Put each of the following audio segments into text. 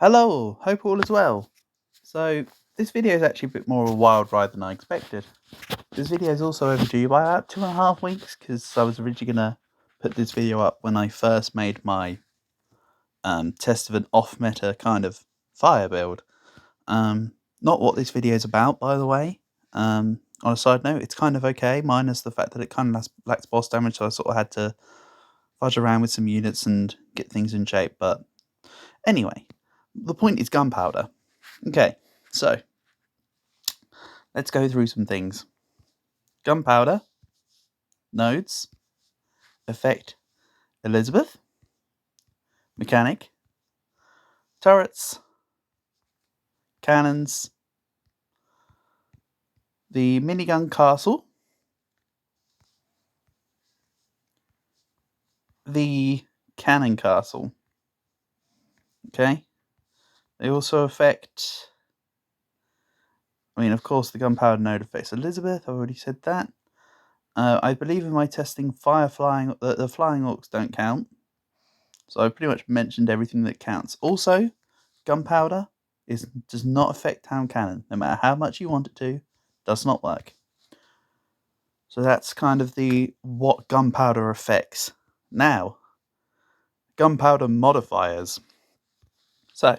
Hello, hope all is well. So this video is actually a bit more of a wild ride than I expected. This video is also overdue by about 2.5 weeks because I was originally going to put this video up when I first made my test of an off-meta kind of fire build. Not what this video is about, by the way. On a side note, it's kind of okay, minus the fact that it kind of lacks boss damage, so I sort of had to fudge around with some units and get things in shape. But anyway, the point is gunpowder. Okay, so let's go through some things. Gunpowder, nodes, effect, Elizabeth, mechanic, turrets, cannons, the minigun castle, the cannon castle. Okay, they also affect, of course, the gunpowder node affects Elizabeth. I've already said that. I believe in my testing, the flying orcs don't count. So I pretty much mentioned everything that counts. Also, gunpowder does not affect town cannon. No matter how much you want it to, does not work. So that's kind of what gunpowder affects. Now, gunpowder modifiers. So,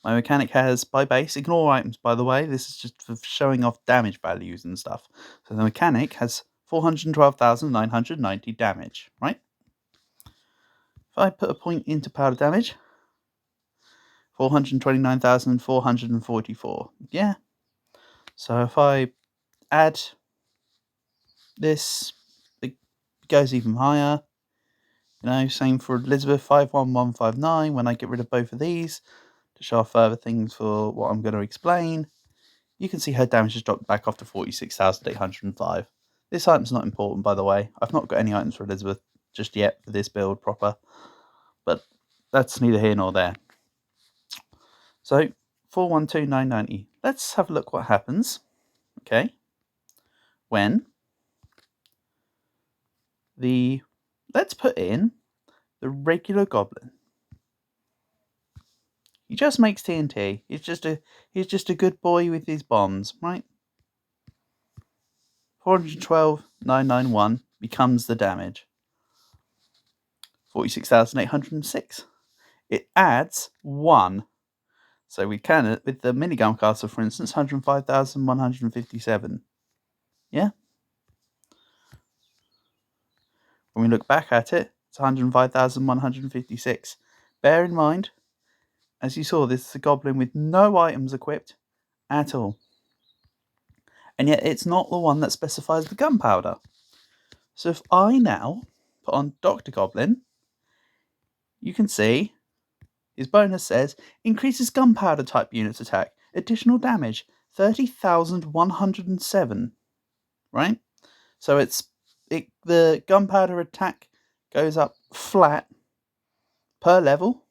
my mechanic has, by base, ignore items by the way, this is just for showing off damage values and stuff. So the mechanic has 412,990 damage, right? If I put a point into powder damage, 429,444. Yeah. So if I add this, it goes even higher. Same for Elizabeth, 51159. When I get rid of both of these to show off further things for what I'm going to explain, you can see her damage has dropped back off to 46,805. This item's not important, by the way. I've not got any items for Elizabeth just yet for this build proper, but that's neither here nor there. So 412,990. Let's have a look what happens. Okay, when let's put in the regular goblin. He just makes TNT. He's just a good boy with his bombs, right? 412,991 becomes the damage. 46,806. It adds 1. So we can, with the minigun castle, for instance, 105,157. Yeah? When we look back at it, it's 105,156. Bear in mind, as you saw, this is a goblin with no items equipped at all. And yet it's not the one that specifies the gunpowder. So if I now put on Dr. Goblin, you can see his bonus says increases gunpowder type units attack, additional damage, 30,107. Right? So the gunpowder attack goes up flat per level,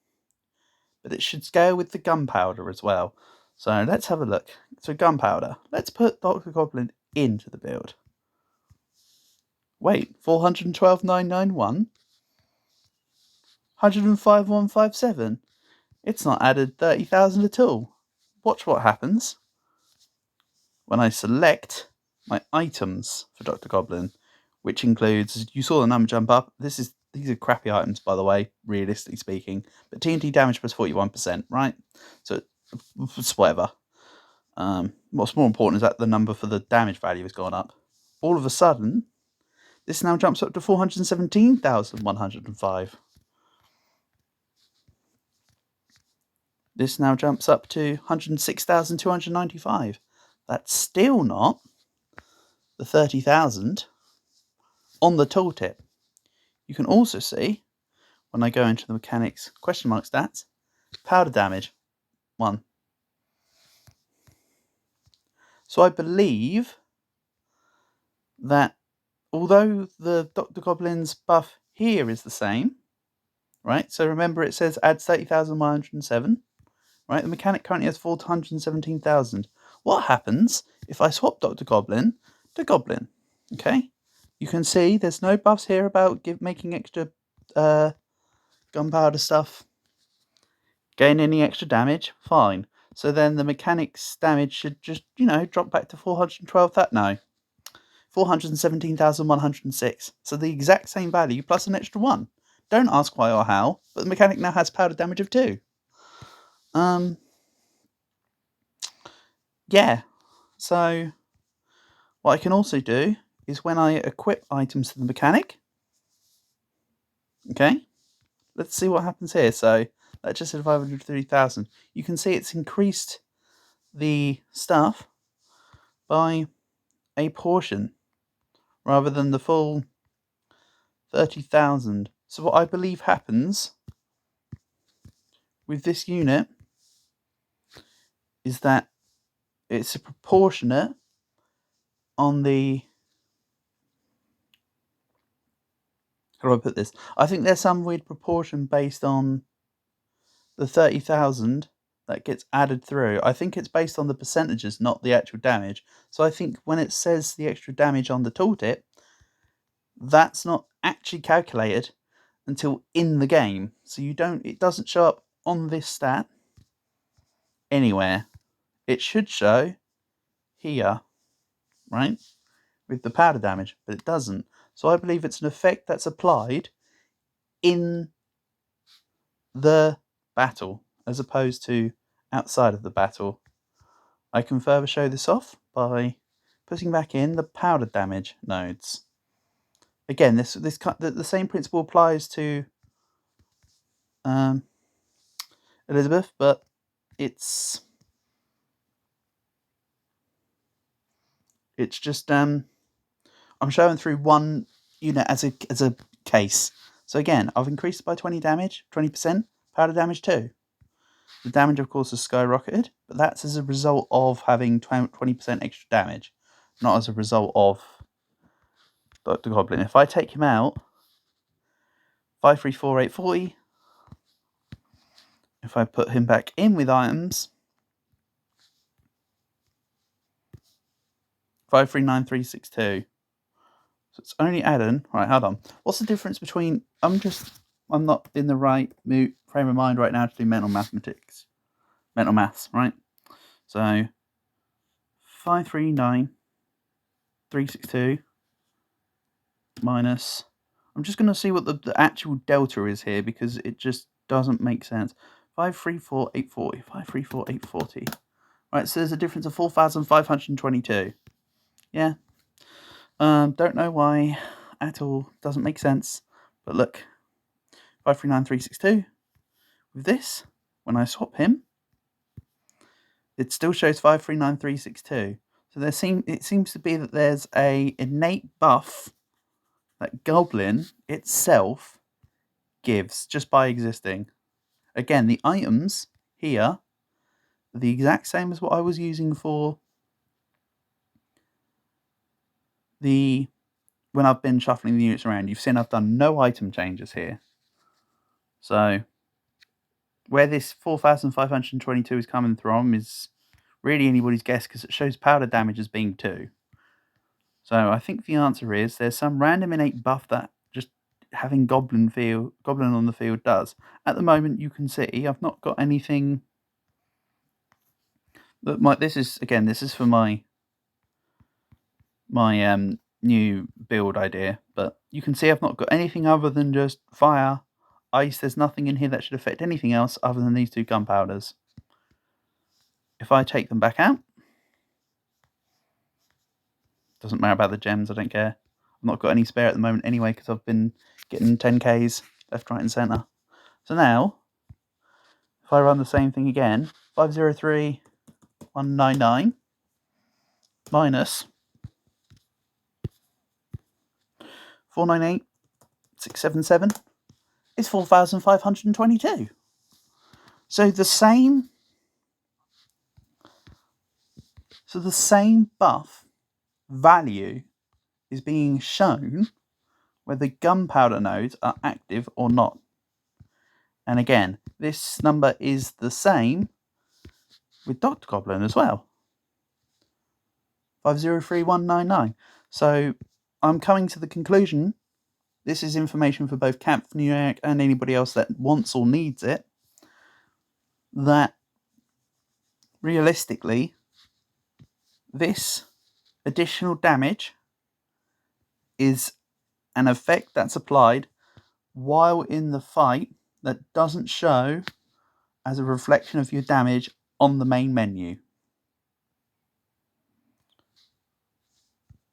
but it should scale with the gunpowder as well. So let's have a look. So gunpowder. Let's put Dr. Goblin into the build. Wait, 412,991? 105,157? It's not added 30,000 at all. Watch what happens when I select my items for Dr. Goblin, which includes, you saw the number jump up. These are crappy items, by the way, realistically speaking. But TNT damage plus 41%, right? So it's whatever. What's more important is that the number for the damage value has gone up. All of a sudden, this now jumps up to 417,105. This now jumps up to 106,295. That's still not the 30,000 on the tooltip. You can also see, when I go into the mechanics question mark stats, powder damage, 1. So I believe that although the Dr. Goblin's buff here is the same, right? So remember it says adds 30,107, right? The mechanic currently has 417,000. What happens if I swap Dr. Goblin to Goblin? Okay, you can see there's no buffs here about making extra gunpowder stuff. Gain any extra damage? Fine. So then the mechanic's damage should just, drop back to 412. That no. 417,106. So the exact same value plus an extra 1. Don't ask why or how, but the mechanic now has powder damage of 2. Yeah. So what I can also do is when I equip items to the mechanic, okay, let's see what happens here. So that just said 530,000. You can see it's increased the stuff by a portion rather than the full 30,000. So what I believe happens with this unit is that it's a proportionate on the... How do I put this? I think there's some weird proportion based on the 30,000 that gets added through. I think it's based on the percentages, not the actual damage. So I think when it says the extra damage on the tooltip, that's not actually calculated until in the game. So it doesn't show up on this stat anywhere. It should show here, right, with the powder damage, but it doesn't. So I believe it's an effect that's applied in the battle as opposed to outside of the battle. I can further show this off by putting back in the powder damage nodes. Again, the same principle applies to Elizabeth, but it's just I'm showing through one unit as a case. So again, I've increased it by 20%, powder damage 2. The damage, of course, has skyrocketed, but that's as a result of having 20% extra damage, not as a result of Dr. Goblin. If I take him out, 534,840. If I put him back in with items, 539362. So it's only adding. Right, hold on. What's the difference between? I'm not in the right frame of mind right now to do mental maths, right? So 539362 minus. I'm just going to see what the actual delta is here because it just doesn't make sense. 534,840. 534,840. Right, so there's a difference of 4,522. Yeah. Don't know why at all. Doesn't make sense. But look, 539362. With this, when I swap him, it still shows 539362. So it seems to be that there's a innate buff that Goblin itself gives just by existing. Again, the items here are the exact same as what I was using for when I've been shuffling the units around. You've seen I've done no item changes here. So where this 4,522 is coming from is really anybody's guess because it shows powder damage as being 2. So I think the answer is there's some random innate buff that just having Goblin on the field does. At the moment, you can see I've not got anything. This is for my new build idea, but you can see I've not got anything other than just fire, ice. There's nothing in here that should affect anything else other than these 2 gunpowders. If I take them back out, doesn't matter about the gems, I don't care. I've not got any spare at the moment anyway because I've been getting 10Ks left, right and centre. So now, if I run the same thing again, 503,199 minus 498,677 is 4,522. So the same buff value is being shown whether gunpowder nodes are active or not. And again, this number is the same with Dr. Goblin as well. 503,199. So I'm coming to the conclusion, this is information for both Kampf, New York, and anybody else that wants or needs it, that realistically, this additional damage is an effect that's applied while in the fight that doesn't show as a reflection of your damage on the main menu.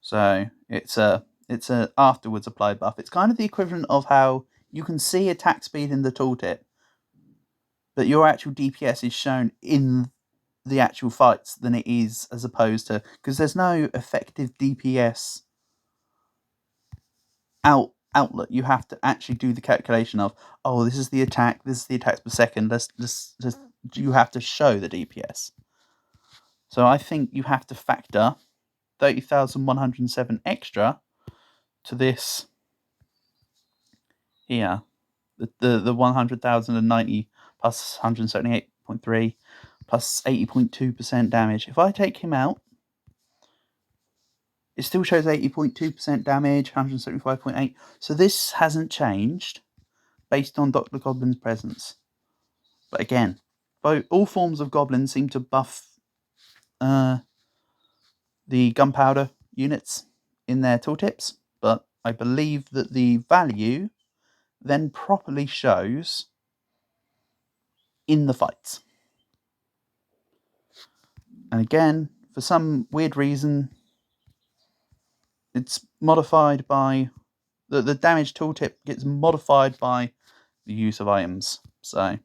So it's a afterwards applied buff. It's kind of the equivalent of how you can see attack speed in the tooltip, but your actual DPS is shown in the actual fights than it is as opposed to, because there's no effective DPS outlet. You have to actually do the calculation of, oh, this is the attack, this is the attacks per second. You have to show the DPS. So I think you have to factor 30,107 extra to this here, the 100,090 plus 178.3 plus 80.2% damage. If I take him out, it still shows 80.2% damage, 175.8. So this hasn't changed based on Dr. Goblin's presence. But again, all forms of goblins seem to buff the gunpowder units in their tooltips, but I believe that the value then properly shows in the fights. And again, for some weird reason, it's modified by the damage tooltip gets modified by the use of items. So a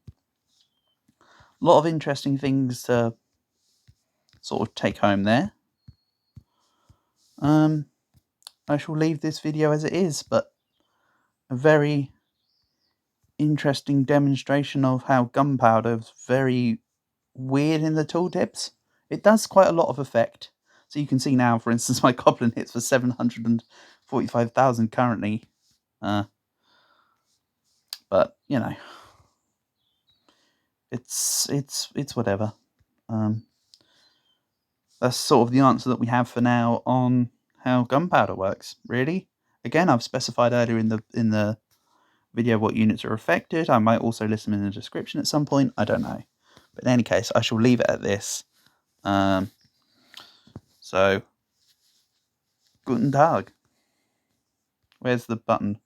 lot of interesting things to sort of take home there. I shall leave this video as it is, but a very interesting demonstration of how gunpowder is very weird in the tooltips. It does quite a lot of effect. So you can see now, for instance, my goblin hits for 745,000 currently. But you know, it's whatever. That's sort of the answer that we have for now on how gunpowder works. Really, again, I've specified earlier in the video what units are affected. I might also list them in the description at some point. I don't know, but in any case, I shall leave it at this. So, guten Tag. Where's the button?